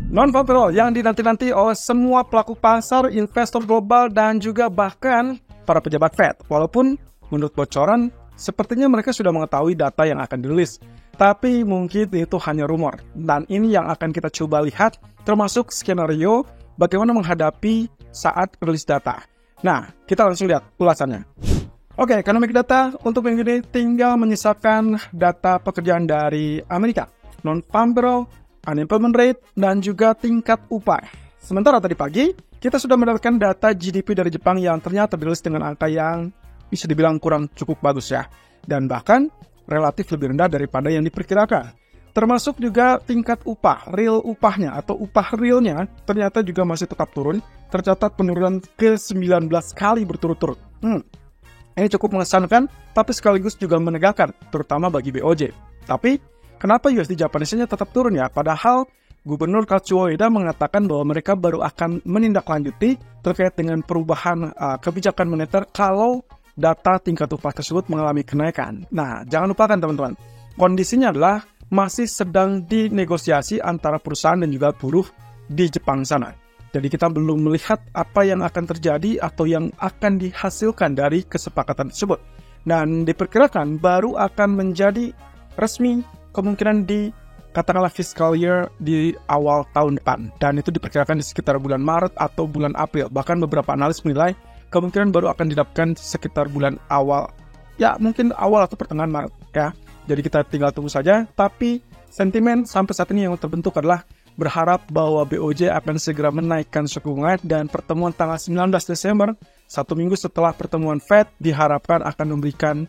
Non-farm payroll yang dinanti-nanti oleh semua pelaku pasar, investor global, dan juga bahkan para pejabat Fed. Walaupun menurut bocoran, sepertinya mereka sudah mengetahui data yang akan dirilis. Tapi mungkin itu hanya rumor. Dan ini yang akan kita coba lihat, termasuk skenario bagaimana menghadapi saat rilis data. Nah, kita langsung lihat ulasannya. Oke, economic data untuk minggu ini tinggal menyisakan data pekerjaan dari Amerika. Non-farm payroll, unemployment rate, dan juga tingkat upah. Sementara tadi pagi, kita sudah mendapatkan data GDP dari Jepang yang ternyata dirilis dengan angka yang bisa dibilang kurang cukup bagus ya. Dan bahkan relatif lebih rendah daripada yang diperkirakan. Termasuk juga tingkat upah, real upahnya atau upah realnya ternyata juga masih tetap turun. Tercatat penurunan ke-19 kali berturut-turut. Ini cukup mengesankan, tapi sekaligus juga menegakkan, terutama bagi BOJ. Tapi, kenapa USD Japanisnya tetap turun ya? Padahal Gubernur Kazuo Ueda mengatakan bahwa mereka baru akan menindaklanjuti terkait dengan perubahan kebijakan moneter kalau data tingkat upah tersebut mengalami kenaikan. Nah, jangan lupakan teman-teman, kondisinya adalah masih sedang dinegosiasi antara perusahaan dan juga buruh di Jepang sana. Jadi kita belum melihat apa yang akan terjadi atau yang akan dihasilkan dari kesepakatan tersebut. Dan diperkirakan baru akan menjadi resmi kemungkinan di katakanlah fiscal year di awal tahun depan. Dan itu diperkirakan di sekitar bulan Maret atau bulan April. Bahkan beberapa analis menilai kemungkinan baru akan didapatkan sekitar bulan awal. Ya mungkin awal atau pertengahan Maret ya. Jadi kita tinggal tunggu saja. Tapi sentimen sampai saat ini yang terbentuk adalah berharap bahwa BOJ akan segera menaikkan suku bunga dan pertemuan tanggal 19 Desember, 1 minggu setelah pertemuan Fed, diharapkan akan memberikan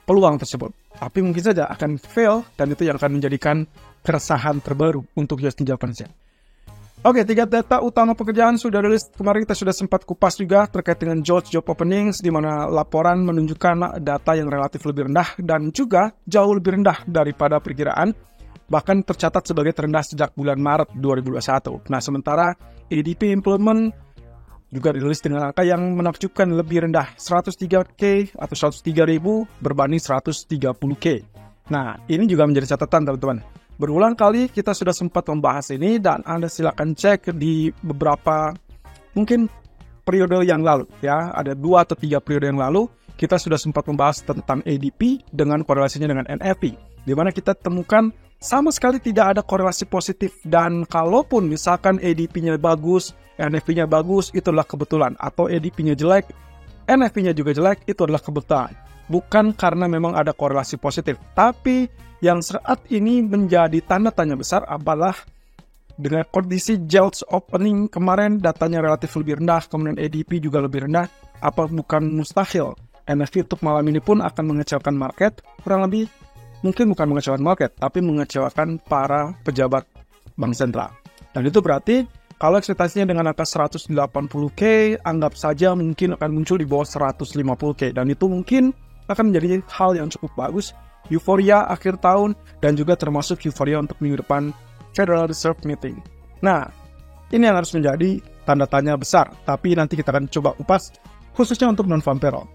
peluang tersebut. Tapi mungkin saja akan fail dan itu yang akan menjadikan keresahan terbaru untuk USD Japanese Yen. Oke, 3 data utama pekerjaan sudah rilis. Kemarin kita sudah sempat kupas juga terkait dengan job openings, di mana laporan menunjukkan data yang relatif lebih rendah dan juga jauh lebih rendah daripada perkiraan. Bahkan tercatat sebagai terendah sejak bulan Maret 2021. Nah, sementara ADP employment juga dirilis dengan angka yang menakjubkan lebih rendah, 103K atau 103.000 berbanding 130K. Nah, ini juga menjadi catatan teman-teman. Berulang kali kita sudah sempat membahas ini dan Anda silakan cek di beberapa mungkin periode yang lalu ya. Ada 2 atau 3 periode yang lalu kita sudah sempat membahas tentang ADP dengan korelasinya dengan NFP, di mana kita temukan sama sekali tidak ada korelasi positif. Dan kalaupun misalkan ADP-nya bagus, NFP-nya bagus, itu adalah kebetulan. Atau ADP-nya jelek, NFP-nya juga jelek, itu adalah kebetulan. Bukan karena memang ada korelasi positif. Tapi yang saat ini menjadi tanda tanya besar adalah dengan kondisi JOLTS opening kemarin datanya relatif lebih rendah, kemudian ADP juga lebih rendah. Apa bukan mustahil NFP untuk malam ini pun akan mengecewakan market? Kurang lebih mungkin bukan mengecewakan market, tapi mengecewakan para pejabat bank sentral. Dan itu berarti kalau ekspektasinya dengan angka 180K, anggap saja mungkin akan muncul di bawah 150K. Dan itu mungkin akan menjadi hal yang cukup bagus. Euforia akhir tahun dan juga termasuk euforia untuk minggu depan Federal Reserve Meeting. Nah, ini yang harus menjadi tanda tanya besar. Tapi nanti kita akan coba upas khususnya untuk non-farm payroll.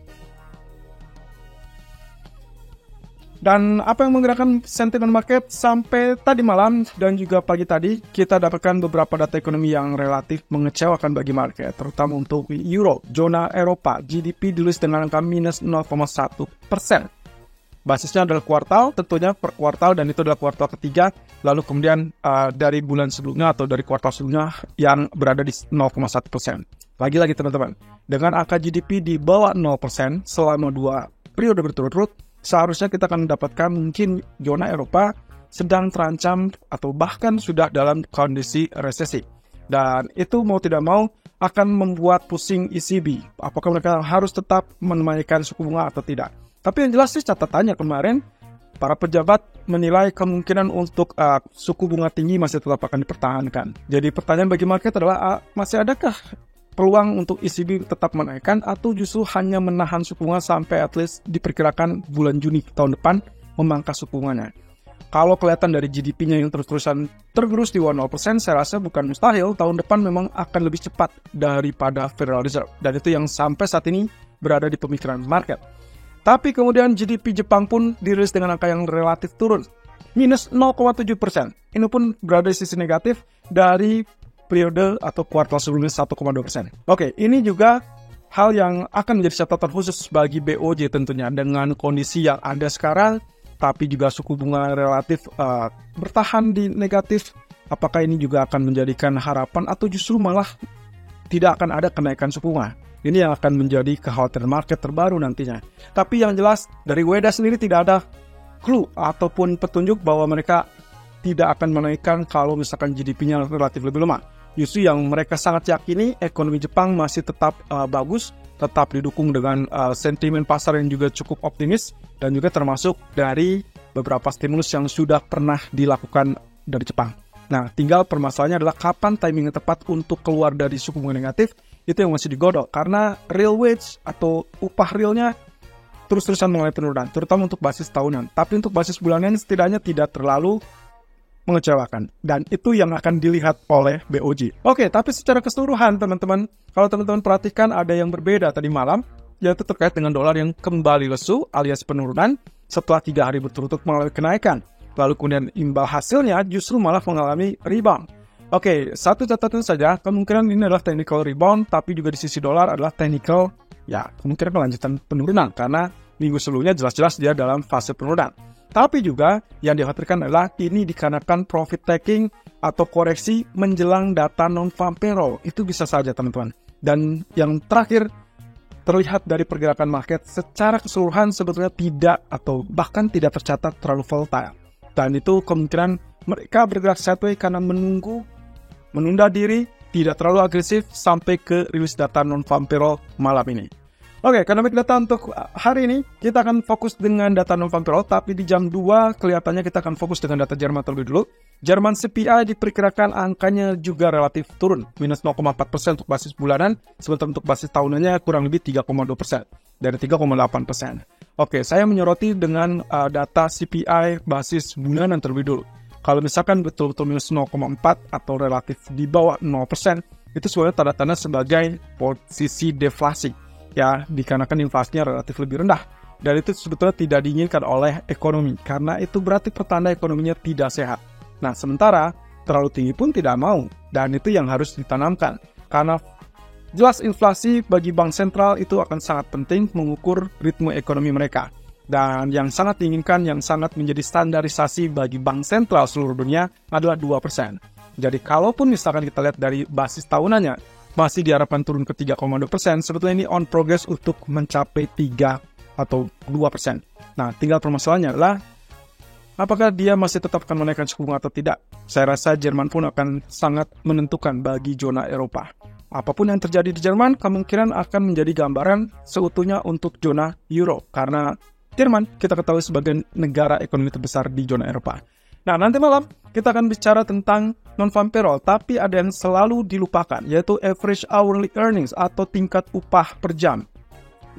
Dan apa yang menggerakkan sentimen market sampai tadi malam dan juga pagi tadi, kita dapatkan beberapa data ekonomi yang relatif mengecewakan bagi market, terutama untuk Euro, zona Eropa, GDP dirilis dengan angka minus 0,1%. Basisnya adalah kuartal, tentunya per kuartal, dan itu adalah kuartal ketiga, lalu kemudian dari bulan sebelumnya atau dari kuartal sebelumnya yang berada di 0,1%. Lagi-lagi teman-teman, dengan angka GDP di bawah 0% selama 2 periode berturut-turut, seharusnya kita akan mendapatkan mungkin zona Eropa sedang terancam atau bahkan sudah dalam kondisi resesi. Dan itu mau tidak mau akan membuat pusing ECB. Apakah mereka harus tetap menaikkan suku bunga atau tidak? Tapi yang jelas sih catatannya kemarin, para pejabat menilai kemungkinan untuk suku bunga tinggi masih tetap akan dipertahankan. Jadi pertanyaan bagi market adalah masih adakah peluang untuk ECB tetap menaikkan atau justru hanya menahan suku bunga sampai at least diperkirakan bulan Juni tahun depan memangkas suku bunganya. Kalau kelihatan dari GDP-nya yang terus-terusan tergerus di 0%, saya rasa bukan mustahil tahun depan memang akan lebih cepat daripada Federal Reserve. Dan itu yang sampai saat ini berada di pemikiran market. Tapi kemudian GDP Jepang pun dirilis dengan angka yang relatif turun. minus 0,7%. Ini pun berada di sisi negatif dari periode atau kuartal sebelumnya 1,2%. Oke, ini juga hal yang akan menjadi catatan khusus bagi BOJ tentunya dengan kondisi yang ada sekarang, tapi juga suku bunga relatif bertahan di negatif. Apakah ini juga akan menjadikan harapan atau justru malah tidak akan ada kenaikan suku bunga? Ini yang akan menjadi kekhawatiran market terbaru nantinya. Tapi yang jelas dari WEDA sendiri tidak ada clue ataupun petunjuk bahwa mereka tidak akan menaikkan kalau misalkan GDP-nya relatif lebih lemah. Justru yang mereka sangat yakini ekonomi Jepang masih tetap bagus, tetap didukung dengan sentimen pasar yang juga cukup optimis, dan juga termasuk dari beberapa stimulus yang sudah pernah dilakukan dari Jepang. Nah, tinggal permasalahannya adalah kapan timing yang tepat untuk keluar dari suku bunga negatif, itu yang masih digodok. Karena real wage atau upah realnya terus-terusan mengalami penurunan, terutama untuk basis tahunan. Tapi untuk basis bulanan setidaknya tidak terlalu mengecewakan. Dan itu yang akan dilihat oleh BOJ. Oke, tapi secara keseluruhan teman-teman, kalau teman-teman perhatikan ada yang berbeda tadi malam, yaitu terkait dengan dolar yang kembali lesu alias penurunan setelah 3 hari berturut-turut mengalami kenaikan. Lalu kemudian imbal hasilnya justru malah mengalami rebound. Oke, satu catatan saja, kemungkinan ini adalah technical rebound, tapi juga di sisi dolar adalah technical, ya kemungkinan kelanjutan penurunan, karena minggu sebelumnya jelas-jelas dia dalam fase penurunan. Tapi juga yang dikhawatirkan adalah ini dikarenakan profit taking atau koreksi menjelang data non-farm payroll. Itu bisa saja teman-teman. Dan yang terakhir, terlihat dari pergerakan market secara keseluruhan sebetulnya tidak atau bahkan tidak tercatat terlalu volatile. Dan itu kemungkinan mereka bergerak sideways karena menunda diri, tidak terlalu agresif sampai ke rilis data non-farm payroll malam ini. Oke, economic data untuk hari ini kita akan fokus dengan data non-farm payroll, tapi di jam 2 kelihatannya kita akan fokus dengan data Jerman terlebih dulu. Jerman CPI diperkirakan angkanya juga relatif turun, minus 0,4% untuk basis bulanan, sementara untuk basis tahunannya kurang lebih 3,2%, dari 3,8%. Oke, saya menyoroti dengan data CPI basis bulanan terlebih dulu. Kalau misalkan betul-betul minus 0,4 atau relatif di bawah 0%, itu sebenarnya tanda-tanda sebagai posisi deflasi, ya, dikarenakan inflasinya relatif lebih rendah. Dan itu sebetulnya tidak diinginkan oleh ekonomi, karena itu berarti pertanda ekonominya tidak sehat. Nah, sementara terlalu tinggi pun tidak mau, dan itu yang harus ditanamkan. Karena jelas inflasi bagi bank sentral itu akan sangat penting mengukur ritme ekonomi mereka. Dan yang sangat diinginkan, yang sangat menjadi standarisasi bagi bank sentral seluruh dunia adalah 2%. Jadi kalaupun misalkan kita lihat dari basis tahunannya, masih diharapkan turun ke 3,2%, sebetulnya ini on progress untuk mencapai 3 atau 2%. Nah, tinggal permasalahannya adalah apakah dia masih tetap akan menaikkan suku bunga atau tidak? Saya rasa Jerman pun akan sangat menentukan bagi zona Eropa. Apapun yang terjadi di Jerman, kemungkinan akan menjadi gambaran seutuhnya untuk zona Euro. Karena Jerman kita ketahui sebagai negara ekonomi terbesar di zona Eropa. Nah, nanti malam kita akan bicara tentang non-farm payroll, tapi ada yang selalu dilupakan, yaitu average hourly earnings atau tingkat upah per jam.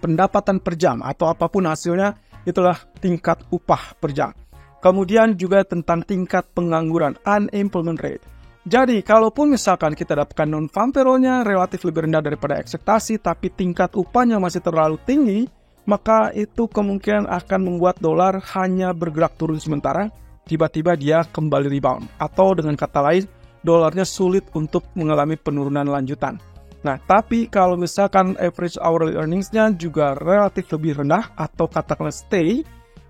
Pendapatan per jam atau apapun hasilnya, itulah tingkat upah per jam. Kemudian juga tentang tingkat pengangguran, unemployment rate. Jadi, kalaupun misalkan kita dapatkan non-farm payroll-nya relatif lebih rendah daripada ekspektasi, tapi tingkat upahnya masih terlalu tinggi, maka itu kemungkinan akan membuat dolar hanya bergerak turun sementara, tiba-tiba dia kembali rebound. Atau dengan kata lain, dolarnya sulit untuk mengalami penurunan lanjutan. Nah, tapi kalau misalkan average hourly earnings-nya juga relatif lebih rendah, atau katakanlah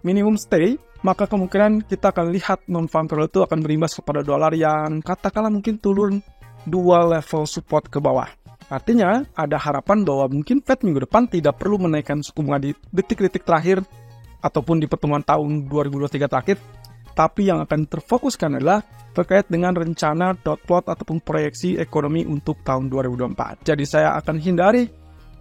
minimum stay, maka kemungkinan kita akan lihat non-farm payroll itu akan berimbas kepada dolar yang katakanlah mungkin turun 2 level support ke bawah. Artinya, ada harapan bahwa mungkin Fed minggu depan tidak perlu menaikkan suku bunga di detik-detik terakhir ataupun di pertemuan tahun 2023 terakhir, tapi yang akan terfokuskan adalah terkait dengan rencana dot plot ataupun proyeksi ekonomi untuk tahun 2024. Jadi saya akan hindari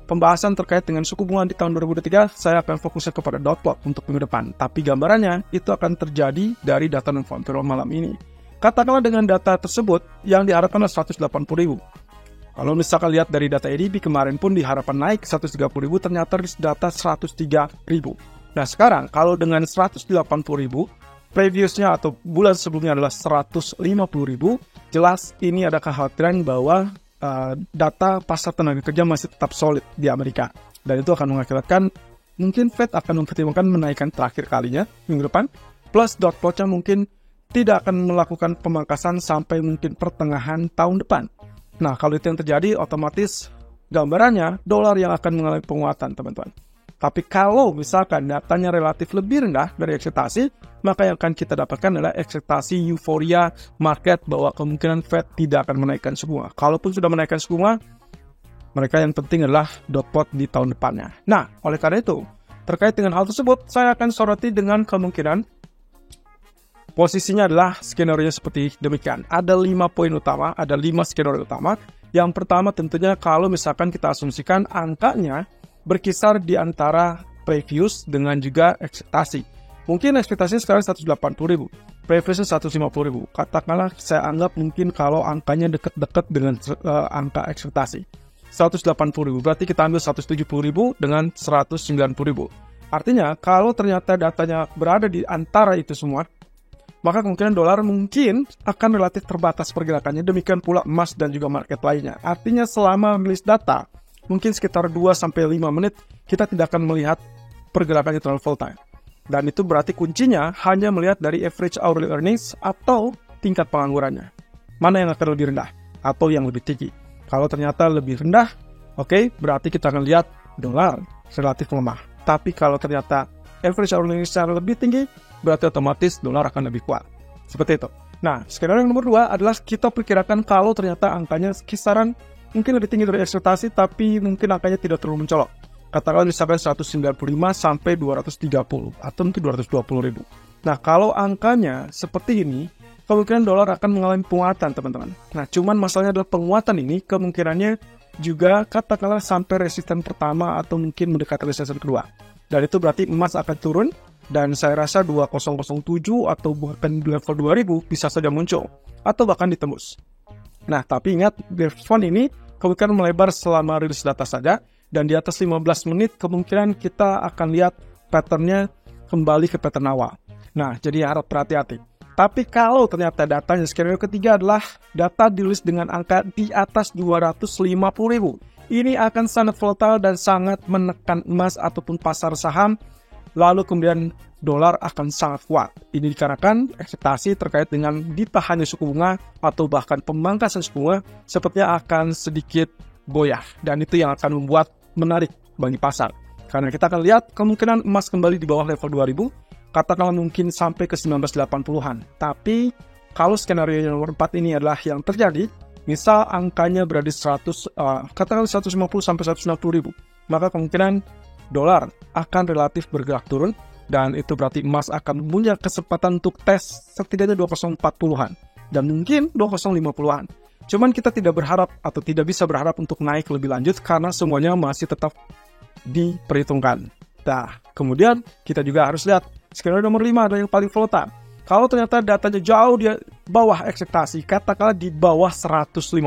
pembahasan terkait dengan suku bunga di tahun 2023, saya akan fokusnya kepada dot plot untuk minggu depan. Tapi gambarannya itu akan terjadi dari data non-farm payroll malam ini. Katakanlah dengan data tersebut yang diharapkan adalah 180.000. Kalau misalkan lihat dari data ADP kemarin pun diharapkan naik 130.000, ternyata data 103.000. Nah sekarang kalau dengan 180.000, previousnya atau bulan sebelumnya adalah 150.000, jelas ini ada kekhawatiran bahwa data pasar tenaga kerja masih tetap solid di Amerika. Dan itu akan mengakibatkan mungkin Fed akan mempertimbangkan menaikkan terakhir kalinya minggu depan. Plus dot plotnya mungkin tidak akan melakukan pemangkasan sampai mungkin pertengahan tahun depan. Nah, kalau itu yang terjadi, otomatis gambarannya dolar yang akan mengalami penguatan, teman-teman. Tapi kalau misalkan datanya relatif lebih rendah dari ekspektasi, maka yang akan kita dapatkan adalah ekspektasi euforia market bahwa kemungkinan Fed tidak akan menaikkan suku bunga. Kalaupun sudah menaikkan suku bunga, mereka yang penting adalah dot plot di tahun depannya. Nah, oleh karena itu, terkait dengan hal tersebut, saya akan soroti dengan kemungkinan posisinya adalah skenario seperti demikian. Ada 5 poin utama, ada 5 skenario utama. Yang pertama tentunya kalau misalkan kita asumsikan angkanya berkisar di antara previous dengan juga ekspektasi. Mungkin ekspektasinya sekarang 180.000, previousnya 150.000. Katakanlah saya anggap mungkin kalau angkanya dekat-dekat dengan angka ekspektasi. 180.000, berarti kita ambil 170.000 dengan 190.000. Artinya kalau ternyata datanya berada di antara itu semua, maka kemungkinan dolar mungkin akan relatif terbatas pergerakannya, demikian pula emas dan juga market lainnya. Artinya selama rilis data, mungkin sekitar 2-5 menit, kita tidak akan melihat pergerakannya terlalu volatile. Dan itu berarti kuncinya hanya melihat dari average hourly earnings atau tingkat penganggurannya. Mana yang akan lebih rendah atau yang lebih tinggi. Kalau ternyata lebih rendah, oke, berarti kita akan lihat dolar relatif lemah. Tapi kalau ternyata average hourly earnings secara lebih tinggi, berarti otomatis dolar akan lebih kuat. Seperti itu. Nah, skenario yang nomor 2 adalah kita perkirakan kalau ternyata angkanya kisaran mungkin lebih tinggi dari ekspektasi, tapi mungkin angkanya tidak terlalu mencolok. Katakanlah misalkan 195 sampai 230 atau mungkin 220.000. Nah, kalau angkanya seperti ini, kemungkinan dolar akan mengalami penguatan, teman-teman. Nah, cuman masalahnya adalah penguatan ini kemungkinannya juga katakanlah sampai resisten pertama atau mungkin mendekati resisten kedua. Dan itu berarti emas akan turun. Dan saya rasa 2007 atau bahkan level 2000 bisa saja muncul atau bahkan ditembus. Nah, tapi ingat, respon ini kemungkinan melebar selama rilis data saja, dan di atas 15 menit kemungkinan kita akan lihat patternnya kembali ke pattern awal. Nah, jadi harap berhati-hati. Tapi kalau ternyata datanya skenario ketiga adalah data dirilis dengan angka di atas 250.000, ini akan sangat volatile dan sangat menekan emas ataupun pasar saham. Lalu kemudian dolar akan sangat kuat. Ini dikarenakan ekspektasi terkait dengan ditahannya suku bunga atau bahkan pemangkasan suku bunga sepertinya akan sedikit goyah. Dan itu yang akan membuat menarik bagi pasar. Karena kita akan lihat kemungkinan emas kembali di bawah level 2000, katakanlah mungkin sampai ke 1980-an. Tapi kalau skenario yang nomor 4 ini adalah yang terjadi, misal angkanya berada di katakanlah 150 sampai 160.000, maka kemungkinan dolar akan relatif bergerak turun, dan itu berarti emas akan punya kesempatan untuk tes setidaknya 2040-an dan mungkin 2050-an. Cuman kita tidak berharap atau tidak bisa berharap untuk naik lebih lanjut karena semuanya masih tetap diperhitungkan. Nah, kemudian kita juga harus lihat skenario nomor 5 adalah yang paling volatile. Kalau ternyata datanya jauh di bawah ekspektasi, katakanlah di bawah 150.000.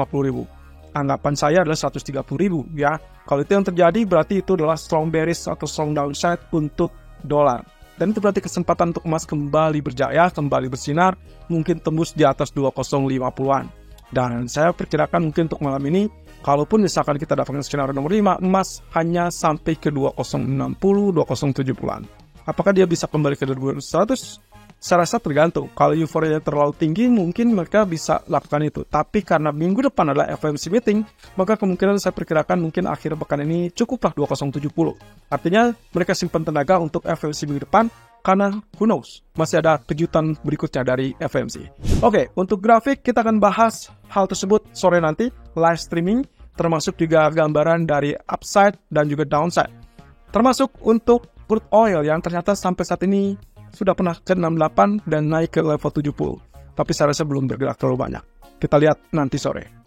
Anggapan saya adalah 130.000 ya. Kalau itu yang terjadi berarti itu adalah strong bearish atau strong downside untuk dolar. Dan itu berarti kesempatan untuk emas kembali berjaya, kembali bersinar, mungkin tembus di atas 2050-an. Dan saya perkirakan mungkin untuk malam ini, kalaupun misalkan kita dapatkan skenario nomor 5, emas hanya sampai ke 2060, 2070-an. Apakah dia bisa kembali ke 2100? Saya rasa tergantung. Kalau euforia terlalu tinggi, mungkin mereka bisa lakukan itu. Tapi karena minggu depan adalah FOMC meeting, maka kemungkinan saya perkirakan mungkin akhir pekan ini cukuplah 2070. Artinya mereka simpan tenaga untuk FOMC minggu depan, karena who knows, masih ada kejutan berikutnya dari FOMC. Oke, untuk grafik kita akan bahas hal tersebut sore nanti, live streaming, termasuk juga gambaran dari upside dan juga downside. Termasuk untuk crude oil yang ternyata sampai saat ini sudah pernah ke 68 dan naik ke level 70. Tapi saya rasa belum bergerak terlalu banyak. Kita lihat nanti sore.